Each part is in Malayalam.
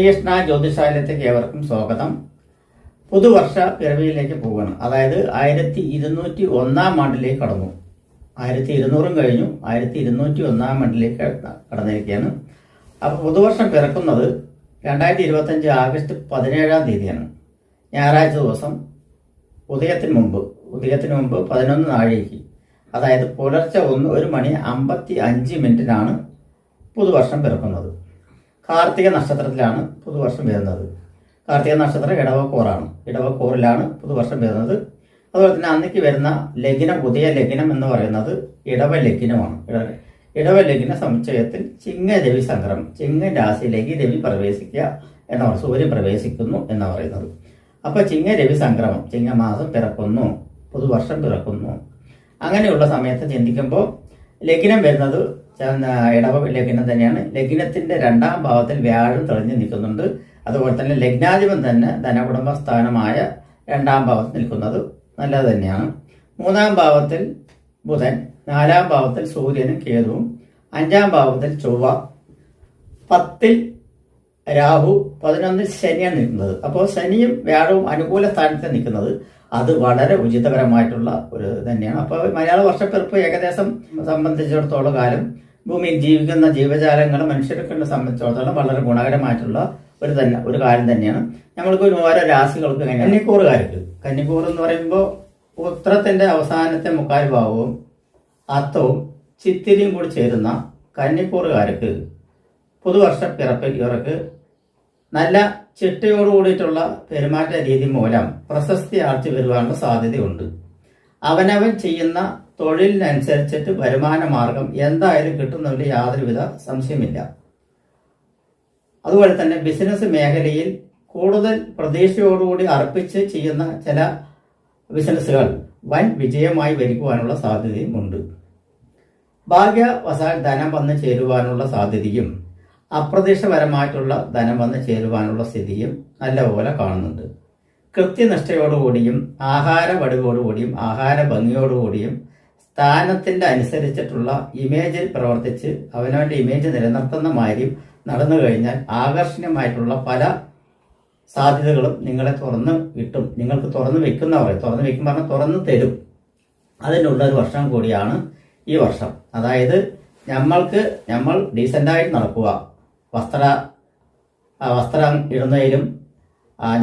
ശ്രീകൃഷ്ണ ജ്യോതിഷാലയത്തേക്ക് ഏവർക്കും സ്വാഗതം. പുതുവർഷ പിറവിയിലേക്ക് പോവുകയാണ്. അതായത് 1201 ആണ്ടിലേക്ക് കടന്നു. 1200 കഴിഞ്ഞു, 1201 ആണ്ടിലേക്ക് കടന്നിരിക്കുകയാണ്. അപ്പോൾ പുതുവർഷം പിറക്കുന്നത് 2025 ആഗസ്റ്റ് 17 തീയതിയാണ്. ഞായറാഴ്ച ദിവസം ഉദയത്തിന് മുമ്പ് 11 നാഴികയ്ക്ക്, അതായത് പുലർച്ചെ 1:55 പുതുവർഷം പിറക്കുന്നത്. കാർത്തിക നക്ഷത്രത്തിലാണ് പുതുവർഷം വരുന്നത്. കാർത്തിക നക്ഷത്രം ഇടവക്കൂറാണ്. ഇടവക്കൂറിലാണ് പുതുവർഷം വരുന്നത്. അതുപോലെ തന്നെ അന്നേക്ക് വരുന്ന ലഗ്നം, ഉദയ ലഗ്നം എന്ന് പറയുന്നത് ഇടവലഗ്നമാണ്. ഇടവലഗ്ന സമുച്ചയത്തിൽ ചിങ്ങരവി സംക്രമം, ചിങ്ങ രാശിയിലേക്ക് രവി പ്രവേശിക്കുക എന്നാണ്, സൂര്യൻ പ്രവേശിക്കുന്നു എന്ന് പറയുന്നത്. അപ്പൊ ചിങ്ങരവി സംക്രമം, ചിങ്ങമാസം പിറക്കുന്നു, പുതുവർഷം പിറക്കുന്നു. അങ്ങനെയുള്ള സമയത്ത് ചിന്തിക്കുമ്പോൾ ലഗ്നം വരുന്നത് ഇടവ ലഗ്നം തന്നെയാണ്. ലഗ്നത്തിന്റെ 2ാം ഭാവത്തിൽ വ്യാഴം തെളിഞ്ഞു നിൽക്കുന്നുണ്ട്. അതുപോലെ തന്നെ ലഗ്നാധിപൻ തന്നെ ധനകുടുംബ സ്ഥാനമായ 2ാം ഭാവത്തിൽ നിൽക്കുന്നത് നല്ലത് തന്നെയാണ്. 3ാം ഭാവത്തിൽ ബുധൻ, 4ാം ഭാവത്തിൽ സൂര്യനും കേതുവും, 5ാം ഭാവത്തിൽ ചൊവ്വ, 10ൽ രാഹു, 11ൽ ശനിയാണ് നിൽക്കുന്നത്. അപ്പോൾ ശനിയും വ്യാഴവും അനുകൂല സ്ഥാനത്ത് നിൽക്കുന്നത് അത് വളരെ ഉചിതപരമായിട്ടുള്ള ഒരു തന്നെയാണ്. അപ്പോൾ മലയാള വർഷപ്പിറപ്പ് ഏകദേശം സംബന്ധിച്ചിടത്തോളം കാലം ഭൂമിയിൽ ജീവിക്കുന്ന ജീവജാലങ്ങൾ മനുഷ്യർക്കുള്ള സംബന്ധിച്ചിടത്തോളം വളരെ ഗുണകരമായിട്ടുള്ള ഒരു കാര്യം തന്നെയാണ്. നമ്മൾക്ക് ഓരോ രാശികൾക്ക് കന്നിക്കൂർ എന്ന് പറയുമ്പോൾ ഉത്രത്തിന്റെ അവസാനത്തെ 3/4 ഭാഗവും അത്തവും ചിത്തിരിയും കൂടി ചേരുന്ന കന്നിക്കൂറുകാർക്ക് പുതുവർഷ പിറപ്പിൽ ഇവർക്ക് നല്ല ചിട്ടയോട് കൂടിയിട്ടുള്ള പെരുമാറ്റ രീതി മൂലം പ്രശസ്തി ആർത്തി വരുവാനുള്ള സാധ്യതയുണ്ട്. അവനവൻ ചെയ്യുന്ന തൊഴിലിനനുസരിച്ചിട്ട് വരുമാന മാർഗം എന്തായാലും കിട്ടുന്നതിൽ യാതൊരുവിധ സംശയമില്ല. അതുപോലെ തന്നെ ബിസിനസ് മേഖലയിൽ കൂടുതൽ പ്രതീക്ഷയോടുകൂടി അർപ്പിച്ച് ചെയ്യുന്ന ചില ബിസിനസ്സുകൾ വൻ വിജയമായി വരിക്കുവാനുള്ള സാധ്യതയും ഉണ്ട്. ഭാഗ്യവശാൽ ധനം വന്ന് ചേരുവാനുള്ള സാധ്യതയും അപ്രതീക്ഷിതപരമായിട്ടുള്ള ധനം വന്ന് ചേരുവാനുള്ള സ്ഥിതിയും നല്ലപോലെ കാണുന്നുണ്ട്. കൃത്യനിഷ്ഠയോടുകൂടിയും ആഹാര വടിവോടുകൂടിയും ആഹാര ഭംഗിയോടുകൂടിയും സ്ഥാനത്തിന്റെ അനുസരിച്ചിട്ടുള്ള ഇമേജിൽ പ്രവർത്തിച്ച് അവനവന്റെ ഇമേജ് നിലനിർത്തുന്ന മാതിരി നടന്നു കഴിഞ്ഞാൽ ആകർഷണീയമായിട്ടുള്ള പല സാധ്യതകളും നിങ്ങളെ തുറന്ന് കിട്ടും. നിങ്ങൾക്ക് തുറന്നു വെക്കുന്നവരെ തുറന്നു തരും. അതിനുള്ള ഒരു വർഷം കൂടിയാണ് ഈ വർഷം. അതായത് നമ്മൾ ഡീസൻ്റായിട്ട് നടക്കുക, വസ്ത്രം ഇടുന്നതിലും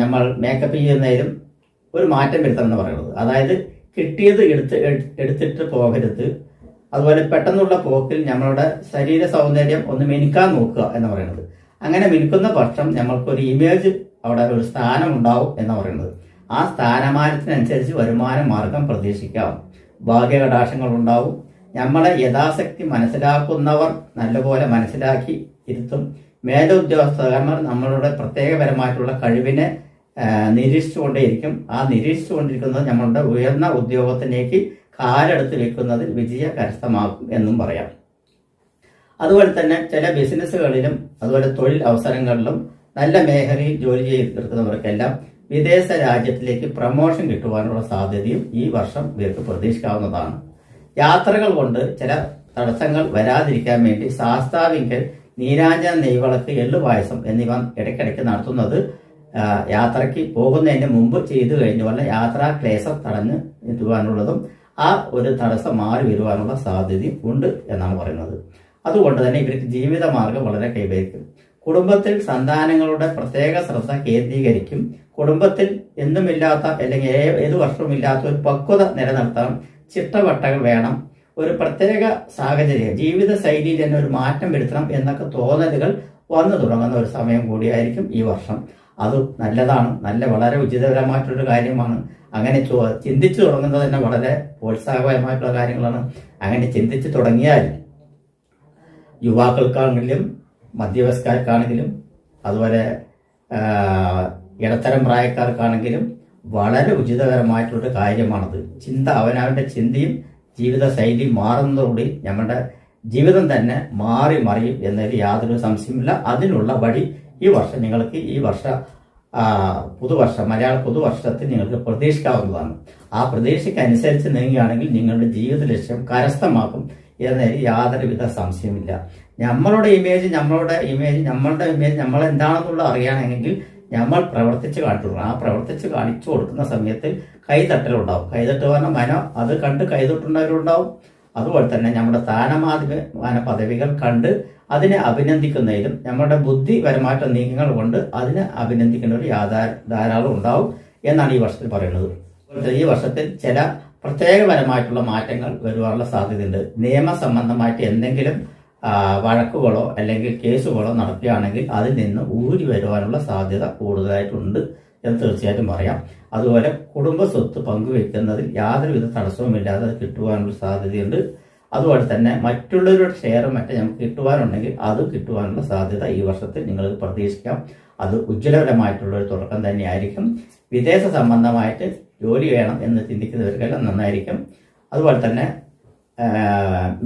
നമ്മൾ മേക്കപ്പ് ചെയ്യുന്നതിലും ഒരു മാറ്റം വരുത്തണമെന്ന് പറയുന്നത്. അതായത് കിട്ടിയത് എടുത്തിട്ട് പോകരുത്. അതുപോലെ പെട്ടെന്നുള്ള പോക്കിൽ നമ്മളുടെ ശരീര സൗന്ദര്യം ഒന്ന് മിനുക്കാൻ നോക്കുക എന്ന് പറയുന്നത്. അങ്ങനെ മിനുക്കുന്ന പക്ഷം നമ്മൾക്കൊരു ഇമേജ്, അവിടെ ഒരു സ്ഥാനം ഉണ്ടാവും എന്ന് പറയുന്നത്. ആ സ്ഥാനമാനത്തിനനുസരിച്ച് വരുമാന മാർഗം പ്രതീക്ഷിക്കാം. ഭാഗ്യകടാക്ഷങ്ങൾ ഉണ്ടാവും. നമ്മളെ യഥാശക്തി മനസ്സിലാക്കുന്നവർ നല്ലപോലെ മനസ്സിലാക്കി ഇരുത്തും. മേലുദ്യോഗസ്ഥന്മാർ നമ്മളുടെ പ്രത്യേകപരമായിട്ടുള്ള കഴിവിനെ നിരീക്ഷിച്ചുകൊണ്ടേയിരിക്കും. ആ നിരീക്ഷിച്ചുകൊണ്ടിരിക്കുന്നത് നമ്മളുടെ ഉയർന്ന ഉദ്യോഗത്തിലേക്ക് കാലെടുത്ത് വെക്കുന്നതിൽ വിജയ കരസ്ഥമാക്കും എന്നും പറയാം. അതുപോലെ തന്നെ ചില ബിസിനസ്സുകളിലും അതുപോലെ തൊഴിൽ അവസരങ്ങളിലും നല്ല മേഖലയിൽ ജോലി ചെയ്തെടുക്കുന്നവർക്കെല്ലാം വിദേശ രാജ്യത്തിലേക്ക് പ്രമോഷൻ കിട്ടുവാനുള്ള സാധ്യതയും ഈ വർഷം ഇവർക്ക് പ്രതീക്ഷിക്കാവുന്നതാണ്. യാത്രകൾ കൊണ്ട് ചില തടസ്സങ്ങൾ വരാതിരിക്കാൻ വേണ്ടി ശാസ്താവിങ്കൽ നീരാഞ്ജന, നെയ്വിളക്ക്, എള്ളുപായസം എന്നിവ ഇടയ്ക്കിടയ്ക്ക് നടത്തുന്നത് യാത്രയ്ക്ക് പോകുന്നതിന് മുമ്പ് ചെയ്തു കഴിഞ്ഞ പോലെ യാത്രാ ക്ലേശം തടഞ്ഞു നിൽക്കുവാനുള്ളതും ആ ഒരു തടസ്സം മാറി വരുവാനുള്ള സാധ്യതയും ഉണ്ട് എന്നാണ് പറയുന്നത്. അതുകൊണ്ട് തന്നെ ഇവർക്ക് ജീവിതമാർഗം വളരെ കൈവരിക്കും. കുടുംബത്തിൽ സന്താനങ്ങളുടെ പ്രത്യേക ശ്രദ്ധ കേന്ദ്രീകരിക്കും. കുടുംബത്തിൽ എന്നുമില്ലാത്ത അല്ലെങ്കിൽ ഏതു വർഷവും ഇല്ലാത്ത ഒരു പക്വത നിലനിർത്തണം. ചിട്ടവട്ടകൾ വേണം. ഒരു പ്രത്യേക സാഹചര്യം, ജീവിത ശൈലിയിൽ തന്നെ ഒരു മാറ്റം വരുത്തണം എന്നൊക്കെ തോന്നലുകൾ വന്നു തുടങ്ങുന്ന ഒരു സമയം കൂടിയായിരിക്കും ഈ വർഷം. അത് നല്ലതാണ്, വളരെ ഉചിതപരമായിട്ടുള്ളൊരു കാര്യമാണ്. അങ്ങനെ ചിന്തിച്ചു തുടങ്ങുന്നത് തന്നെ വളരെ പ്രോത്സാഹകരമായിട്ടുള്ള കാര്യങ്ങളാണ്. അങ്ങനെ ചിന്തിച്ചു തുടങ്ങിയാൽ യുവാക്കൾക്കാണെങ്കിലും മധ്യവയസ്കർക്കാണെങ്കിലും അതുപോലെ ഇടത്തരം പ്രായക്കാർക്കാണെങ്കിലും വളരെ ഉചിതകരമായിട്ടുള്ളൊരു കാര്യമാണത്. അവനവന്റെ ചിന്തയും ജീവിത ശൈലി മാറുന്നതോടുകൂടി നമ്മുടെ ജീവിതം തന്നെ മറിയും എന്നതിൽ യാതൊരു സംശയമില്ല. അതിനുള്ള വഴി ഈ വർഷം നിങ്ങൾക്ക് മലയാള പുതുവർഷത്തിൽ നിങ്ങൾക്ക് പ്രതീക്ഷിക്കാവുന്നതാണ്. ആ പ്രതീക്ഷയ്ക്കനുസരിച്ച് നീങ്ങുകയാണെങ്കിൽ നിങ്ങളുടെ ജീവിത ലക്ഷ്യം കരസ്ഥമാക്കും എന്നതിൽ യാതൊരുവിധ സംശയമില്ല. നമ്മളുടെ ഇമേജ് നമ്മൾ എന്താണെന്നുള്ള അറിയണമെങ്കിൽ നമ്മൾ പ്രവർത്തിച്ച് കാണിച്ചു കൊടുക്കണം. ആ പ്രവർത്തിച്ച് കാണിച്ചു കൊടുക്കുന്ന സമയത്ത് കൈതട്ടലുണ്ടാവും. കൈതട്ട് പറഞ്ഞാൽ മനം അത് കണ്ട് കൈതൊട്ടുന്നവരുണ്ടാവും. അതുപോലെ തന്നെ നമ്മുടെ സ്ഥാനമാന പദവികൾ കണ്ട് അതിനെ അഭിനന്ദിക്കുന്നതിലും നമ്മുടെ ബുദ്ധിപരമായിട്ട് നീക്കങ്ങൾ കൊണ്ട് അതിനെ അഭിനന്ദിക്കുന്നവർ ധാരാളം ഉണ്ടാവും എന്നാണ് ഈ വർഷത്തിൽ പറയുന്നത്. ഈ വർഷത്തിൽ ചില പ്രത്യേകപരമായിട്ടുള്ള മാറ്റങ്ങൾ വരുവാനുള്ള സാധ്യതയുണ്ട്. നിയമസംബന്ധമായിട്ട് എന്തെങ്കിലും വഴക്കുകളോ അല്ലെങ്കിൽ കേസുകളോ നടക്കുകയാണെങ്കിൽ അതിൽ നിന്ന് ഊരി വരുവാനുള്ള സാധ്യത കൂടുതലായിട്ടുണ്ട് എന്ന് തീർച്ചയായിട്ടും പറയാം. അതുപോലെ കുടുംബ സ്വത്ത് പങ്കുവെക്കുന്നതിൽ യാതൊരുവിധ തടസ്സവുമില്ലാതെ അത് കിട്ടുവാനുള്ള സാധ്യതയുണ്ട്. അതുപോലെ തന്നെ മറ്റുള്ളവരുടെ ഷെയറും മറ്റും നമുക്ക് കിട്ടുവാനുണ്ടെങ്കിൽ അതും കിട്ടുവാനുള്ള സാധ്യത ഈ വർഷത്തിൽ നിങ്ങൾക്ക് പ്രതീക്ഷിക്കാം. അത് ഉജ്ജ്വലപരമായിട്ടുള്ള ഒരു തുടക്കം തന്നെയായിരിക്കും. വിദേശ സംബന്ധമായിട്ട് ജോലി വേണം എന്ന് ചിന്തിക്കുന്നവർക്കെല്ലാം നന്നായിരിക്കും. അതുപോലെ തന്നെ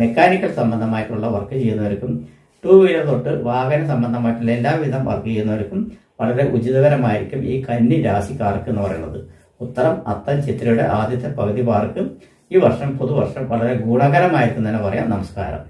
മെക്കാനിക്കൽ സംബന്ധമായിട്ടുള്ള വർക്ക് ചെയ്യുന്നവർക്കും 2 വീലർ തൊട്ട് വാഹന സംബന്ധമായിട്ടുള്ള എല്ലാവിധം വർക്ക് ചെയ്യുന്നവർക്കും വളരെ ഉചിതകരമായിരിക്കും ഈ കന്നി രാശിക്കാർക്ക് എന്ന് പറയുന്നത്. ഉത്തരം, അത്തം, ചിത്രയുടെ ആദ്യത്തെ പകുതി പാർക്കും ഈ വർഷം പുതുവർഷം വളരെ ഗുണകരമായിരിക്കും തന്നെ പറയാം. നമസ്കാരം.